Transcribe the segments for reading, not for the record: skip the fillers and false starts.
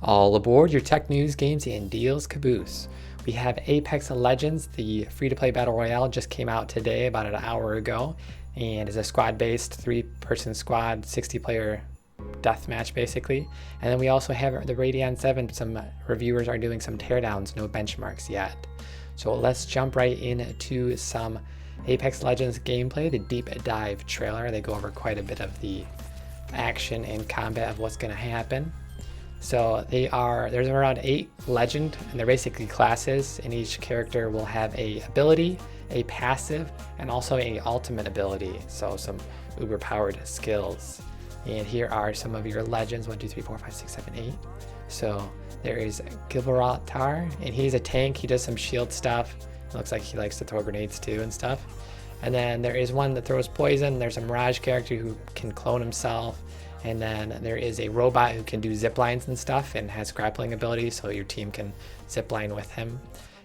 All aboard your tech news, games, and deals caboose. We have Apex Legends, the free-to-play battle royale, just came out today, about an hour ago, and is a squad-based 3-person squad, 60-player deathmatch basically. And then we also have the Radeon 7. Some reviewers are doing some teardowns, no benchmarks yet. So let's jump right into some Apex Legends gameplay, the deep dive trailer. They go over quite a bit of the action and combat of what's going to happen. So there's around 8 legend, and they're basically classes, and each character will have a ability, a passive, and also a ultimate ability. So some uber powered skills. And here are some of your legends: 1, 2, 3, 4, 5, 6, 7, 8. So there is Gibraltar, and he's a tank. He does some shield stuff. It looks like he likes to throw grenades too and stuff. And then there is one that throws poison. There's a Mirage character who can clone himself. And then there is a robot who can do zip lines and stuff and has grappling abilities, so your team can zip line with him.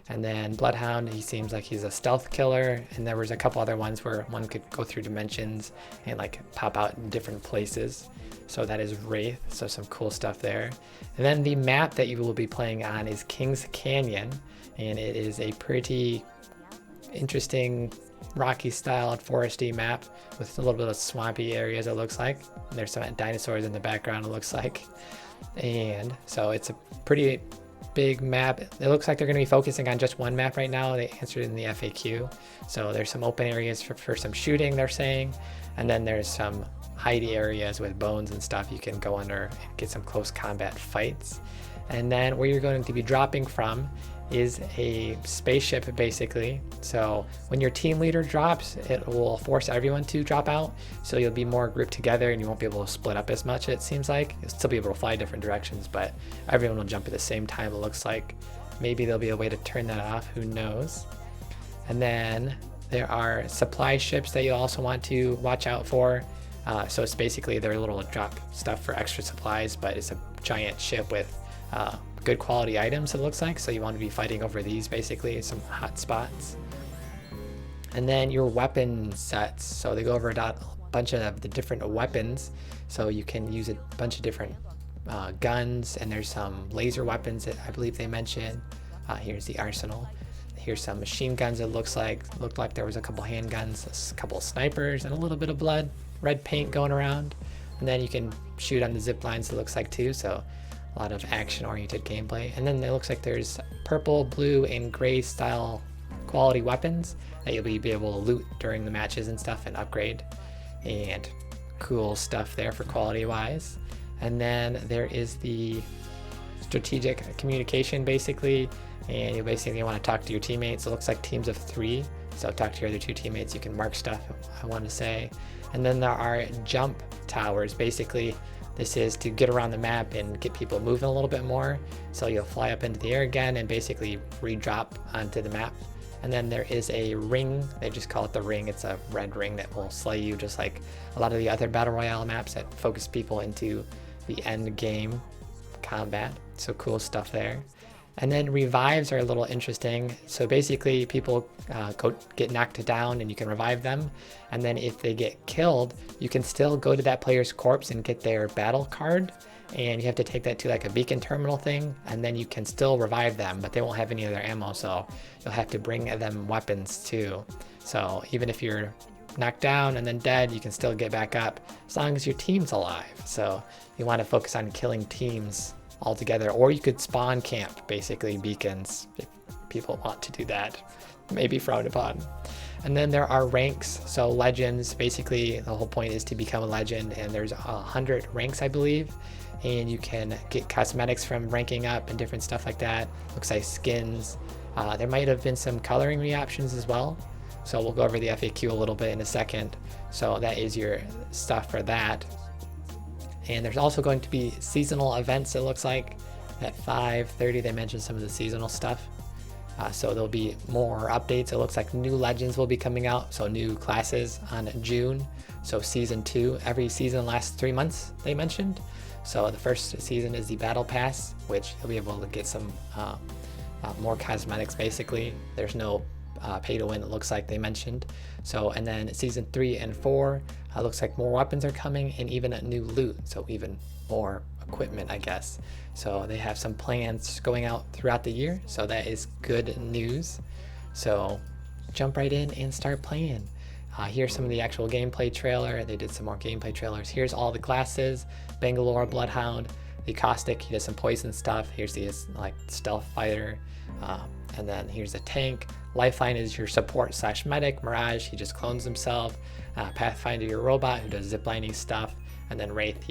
And then Bloodhound, he seems like he's a stealth killer. And there was a couple other ones where one could go through dimensions and like pop out in different places. So that is Wraith, so some cool stuff there. And then the map that you will be playing on is Kings Canyon, and it is a pretty interesting rocky style foresty map with a little bit of swampy areas, it looks like. And there's some dinosaurs in the background, it looks like. And so it's a pretty big map. It looks like they're going to be focusing on just one map right now. They answered in the FAQ. So there's some open areas for some shooting, they're saying. And then there's some hidey areas with bones and stuff you can go under and get some close combat fights. And then where you're going to be dropping from is a spaceship basically. So when your team leader drops, it will force everyone to drop out, so you'll be more grouped together and you won't be able to split up as much, it seems like. You'll still be able to fly different directions, but everyone will jump at the same time, it looks like. Maybe there'll be a way to turn that off, who knows. And then there are supply ships that you'll also want to watch out for. So it's basically their little drop stuff for extra supplies, but it's a giant ship with good quality items, it looks like. So you want to be fighting over these basically, some hot spots. And then your weapon sets. So they go over a bunch of the different weapons. So you can use a bunch of different guns, and there's some laser weapons that I believe they mentioned. Here's the arsenal. Here's some machine guns, it looked like there was a couple handguns, a couple snipers, and a little bit of blood, red paint going around. And then you can shoot on the zip lines, it looks like too. So a lot of action-oriented gameplay. And then it looks like there's purple, blue, and gray style quality weapons that you'll be able to loot during the matches and stuff and upgrade. And cool stuff there for quality-wise. And then there is the strategic communication basically, and you basically want to talk to your teammates. It looks like teams of 3, so talk to your other 2 teammates. You can mark stuff, I want to say. And then there are jump towers. Basically, this is to get around the map and get people moving a little bit more. So you'll fly up into the air again and basically re-drop onto the map. And then there is a ring. They just call it the ring. It's a red ring that will slay you, just like a lot of the other battle royale maps that focus people into the end game combat. So cool stuff there. And then revives are a little interesting. So basically people get knocked down and you can revive them. And then if they get killed, you can still go to that player's corpse and get their battle card. And you have to take that to like a beacon terminal thing, and then you can still revive them, but they won't have any other ammo. So you'll have to bring them weapons too. So even if you're knocked down and then dead, you can still get back up as long as your team's alive. So you want to focus on killing teams altogether, or you could spawn camp basically beacons if people want to do that. Maybe frowned upon. And then there are ranks. So legends, basically the whole point is to become a legend, and there's 100 ranks I believe, and you can get cosmetics from ranking up and different stuff like that. Looks like skins. There might have been some coloring options as well, so we'll go over the FAQ a little bit in a second. So that is your stuff for that. And there's also going to be seasonal events, it looks like. At 5:30 they mentioned some of the seasonal stuff. So there'll be more updates. It looks like new legends will be coming out, so new classes on June. So season 2, every season lasts 3 months, they mentioned. So the first season is the battle pass, which you'll be able to get some more cosmetics basically. There's no pay to win, it looks like they mentioned. So, and then season 3 and 4, looks like more weapons are coming and even a new loot, so even more equipment, I guess. So they have some plans going out throughout the year, so that is good news. So jump right in and start playing. Here's some of the actual gameplay trailer. They did some more gameplay trailers. Here's all the classes: Bangalore, Bloodhound, the Caustic, he does some poison stuff. Here's the like stealth fighter, and then here's a tank. Lifeline is your support / medic. Mirage, he just clones himself. Pathfinder, your robot who does ziplining stuff. And then Wraith,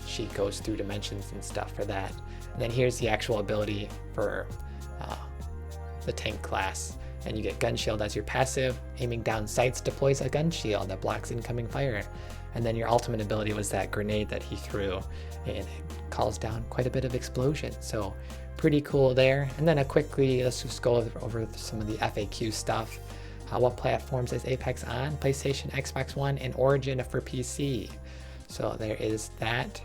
she goes through dimensions and stuff for that. And then here's the actual ability for the tank class. And you get Gun Shield as your passive. Aiming down sights deploys a gun shield that blocks incoming fire. And then your ultimate ability was that grenade that he threw, and it calls down quite a bit of explosion. So pretty cool there. And then let's just go over some of the FAQ stuff. What platforms is Apex on? PlayStation, Xbox One, and Origin for PC. So there is that.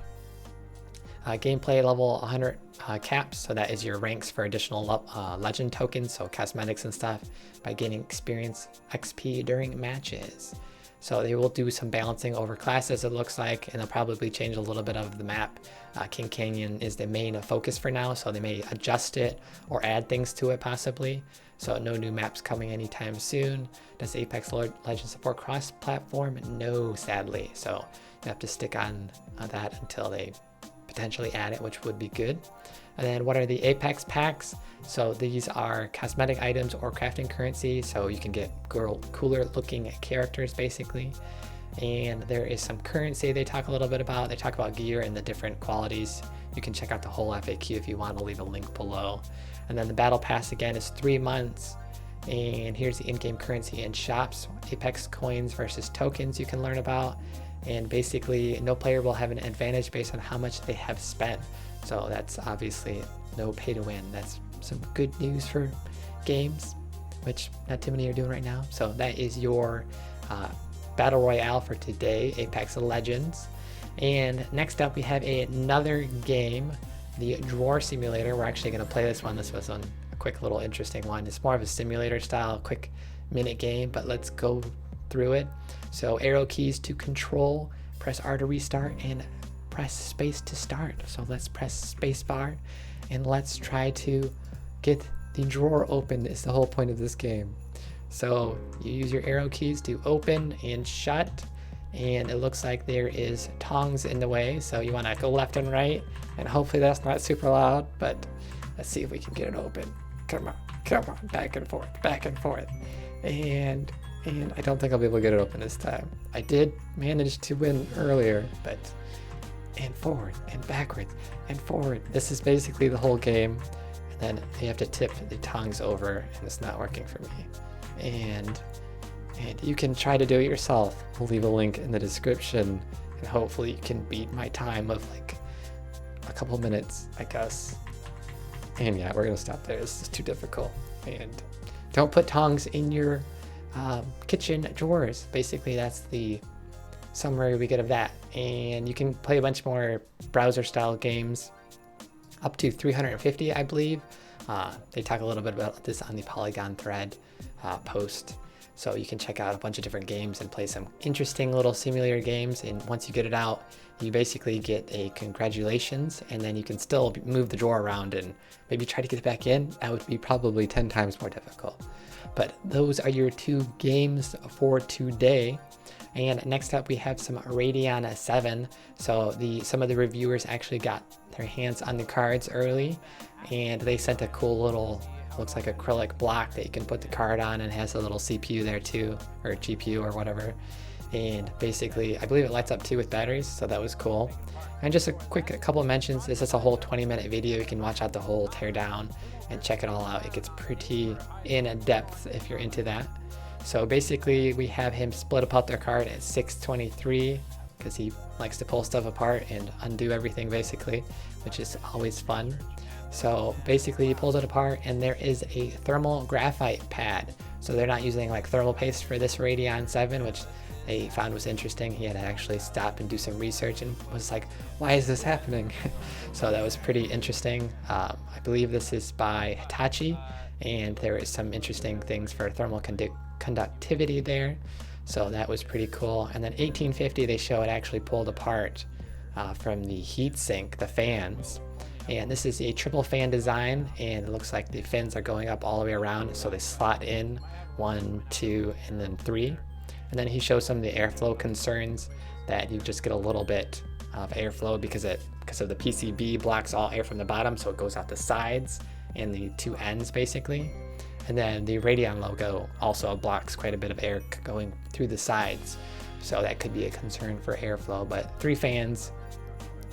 Gameplay level 100 caps, so that is your ranks for additional legend tokens, so cosmetics and stuff, by gaining experience XP during matches. So they will do some balancing over classes, it looks like, and they'll probably change a little bit of the map. King Canyon is the main focus for now, so they may adjust it or add things to it possibly. So no new maps coming anytime soon. Does Apex Legends support cross-platform? No, sadly. So you have to stick on that until they potentially add it, which would be good. And then what are the Apex packs? So these are cosmetic items or crafting currency, so you can get cooler looking characters basically. And there is some currency they talk a little bit about. They talk about gear and the different qualities. You can check out the whole FAQ if you want. I'll leave a link below. And then the battle pass again is 3 months. And here's the in-game currency and shops. Apex coins versus tokens you can learn about. And basically no player will have an advantage based on how much they have spent. So that's obviously no pay to win. That's some good news for games, which not too many are doing right now. So that is your Battle Royale for today, Apex Legends. And next up we have another game, the Drawer Simulator. We're actually going to play this one. This was a quick little interesting one. It's more of a simulator style, quick minute game, but let's go through it. So arrow keys to control, press R to restart, and press space to start. So let's press space bar and let's try to get the drawer open. Is the whole point of this game. So you use your arrow keys to open and shut, and it looks like there is tongs in the way, so you want to go left and right, and hopefully that's not super loud, but let's see if we can get it open. Come on, back and forth, and I don't think I'll be able to get it open this time. I did manage to win earlier, but and forward and backwards and forward. This is basically the whole game, and then you have to tip the tongs over, and it's not working for me. And you can try to do it yourself. We'll leave a link in the description, and hopefully you can beat my time of like a couple minutes, I guess. And yeah, we're gonna stop there. This is too difficult. And don't put tongs in your kitchen drawers. Basically, that's the summary we get of that. And you can play a bunch more browser style games, up to 350, I believe. They talk a little bit about this on the Polygon thread post. So you can check out a bunch of different games and play some interesting little simulator games. And once you get it out, you basically get a congratulations, and then you can still move the drawer around and maybe try to get it back in. That would be probably 10 times more difficult. But those are your 2 games for today. And next up we have some Radeon 7. So some of the reviewers actually got their hands on the cards early, and they sent a cool little, looks like acrylic block that you can put the card on, and it has a little CPU there too, or GPU or whatever. And basically I believe it lights up too with batteries, so that was cool. And just a couple of mentions. This is a whole 20-minute video. You can watch out the whole teardown and check it all out. It gets pretty in depth if you're into that. So basically we have him split apart their card at 623 because he likes to pull stuff apart and undo everything basically, which is always fun. So basically he pulls it apart, and there is a thermal graphite pad. So they're not using like thermal paste for this Radeon 7, which they found was interesting. He had to actually stop and do some research and was like, why is this happening? So that was pretty interesting. I believe this is by Hitachi, and there is some interesting things for thermal conductivity there. So that was pretty cool. And then 1850, they show it actually pulled apart from the heatsink, the fans. And this is a triple fan design, and it looks like the fins are going up all the way around, so they slot in 1, 2, and then 3. And then he shows some of the airflow concerns, that you just get a little bit of airflow because of the PCB blocks all air from the bottom, so it goes out the sides and the 2 ends basically. And then the Radeon logo also blocks quite a bit of air going through the sides, so that could be a concern for airflow. But 3 fans,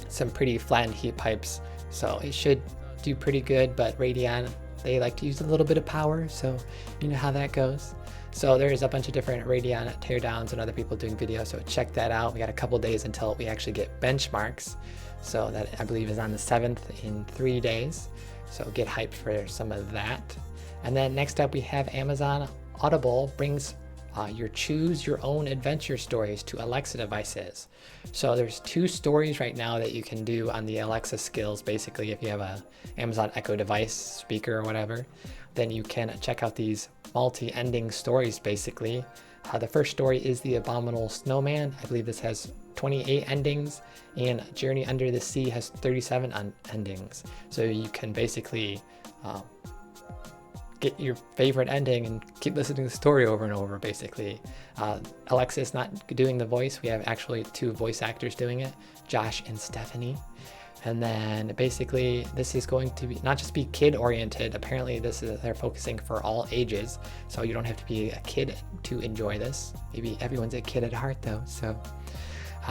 some pretty flattened heat pipes, so it should do pretty good. But Radeon, they like to use a little bit of power, so you know how that goes. So there's a bunch of different Radeon teardowns and other people doing videos, so check that out. We got a couple days until we actually get benchmarks, so that I believe is on the 7th in 3 days, so get hyped for some of that. And then next up we have Amazon Audible brings your choose your own adventure stories to Alexa devices. So there's 2 stories right now that you can do on the Alexa skills. Basically, if you have a Amazon Echo device, speaker or whatever, then you can check out these multi-ending stories basically. The first story is The Abominable Snowman. I believe this has 28 endings, and Journey Under the Sea has 37 endings. So you can basically get your favorite ending and keep listening to the story over and over basically. Alexa is not doing the voice. We have actually 2 voice actors doing it, Josh and Stephanie. And then basically this is going to be not just be kid oriented. Apparently they're focusing for all ages, so you don't have to be a kid to enjoy this. Maybe everyone's a kid at heart though. So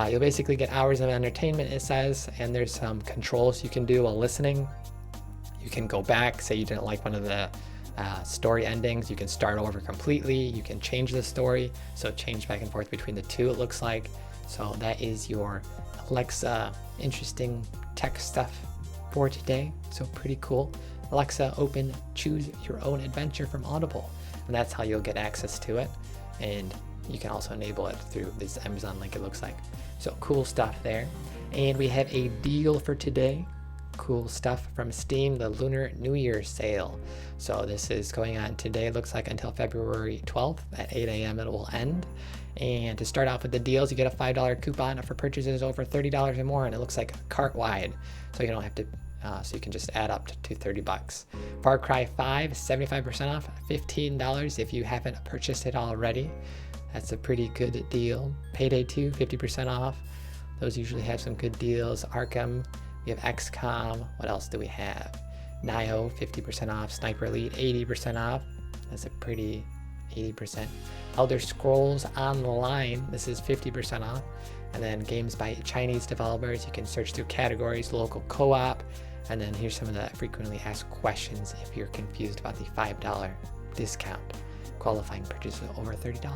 you'll basically get hours of entertainment, it says, and there's some controls you can do while listening. You can go back, say you didn't like one of the story endings, you can start over completely. You can change the story, so change back and forth between the 2, it looks like. So that is your Alexa interesting tech stuff for today. So pretty cool. Alexa, open choose your own adventure from Audible, and that's how you'll get access to it. And you can also enable it through this Amazon link, it looks like. So cool stuff there. And we have a deal for today. Cool stuff from Steam, the Lunar New Year sale. So this is going on today, it looks like, until February 12th at 8 a.m. it will end. And to start off with the deals, you get a $5 coupon for purchases over $30 or more, and it looks like cart wide, so you don't have to so you can just add up to $30. Far Cry 5, 75% off, $15 if you haven't purchased it already. That's a pretty good deal. Payday 2, 50% off. Those usually have some good deals. Arkham, we have XCOM. What else do we have? Nioh, 50% off. Sniper Elite, 80% off. That's a pretty 80%. Elder Scrolls Online, this is 50% off. And then games by Chinese developers, you can search through categories, local co-op, and then here's some of the frequently asked questions if you're confused about the $5 discount, qualifying purchases over $30.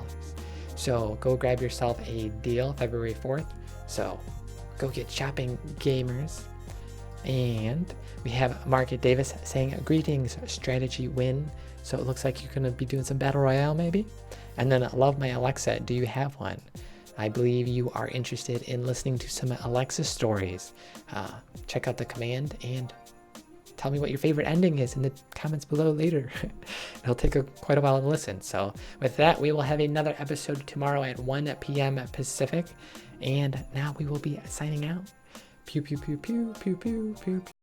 So go grab yourself a deal February 4th. So go get shopping, gamers. And we have Market Davis saying, greetings, strategy win. So it looks like you're going to be doing some Battle Royale maybe. And then love my Alexa, do you have one? I believe you are interested in listening to some Alexa stories. Check out the command and tell me what your favorite ending is in the comments below later. It'll take quite a while to listen. So with that, we will have another episode tomorrow at 1 p.m. Pacific. And now we will be signing out. Pew, pew, pew, pew, pew, pew, pew, pew.